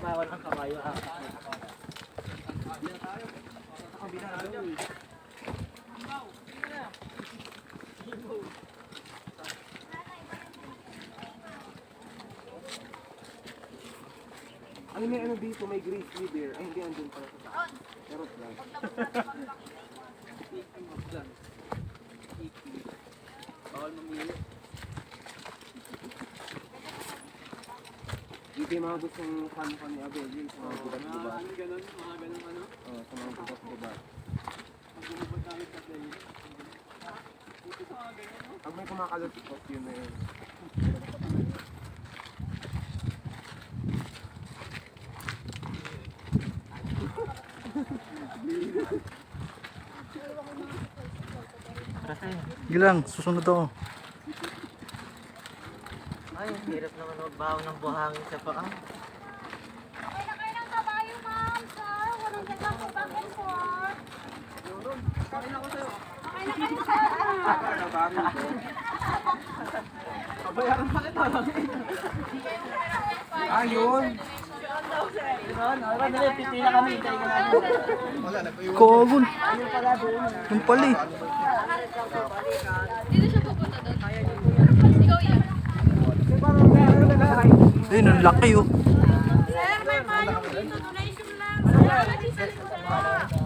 bawal ang kabayo. Ano may ano dito, may grizzly bear. Ay, hindi, andun pala sa taas. Charot lang. Bawal mamili. Dito yung mga gustong kano ni Abel, sa mga gubat-gubat. Ano ganun, mga ganun ano? Oo, sa mga gubat-gubat. Magbubad namin sa play. Pag may kumakalot, yun na yun. Sige lang, susunod ako. Ay, ang hirap naman magbaho ng buhangin sa paa. Okay na kayo ng kabayo, ma'am, sir. Walang ganda po back and forth. Okay na kayo, sir. Kabayaran pa kita lang. Ayun! Pipila kami, hintay ka namin. Kogon. Yung pali. Dito siya pupunta doon. Ikaw yan. Ayun, ang laki oh. Sir, may payong dito. Donation lang. Sir, nag-isa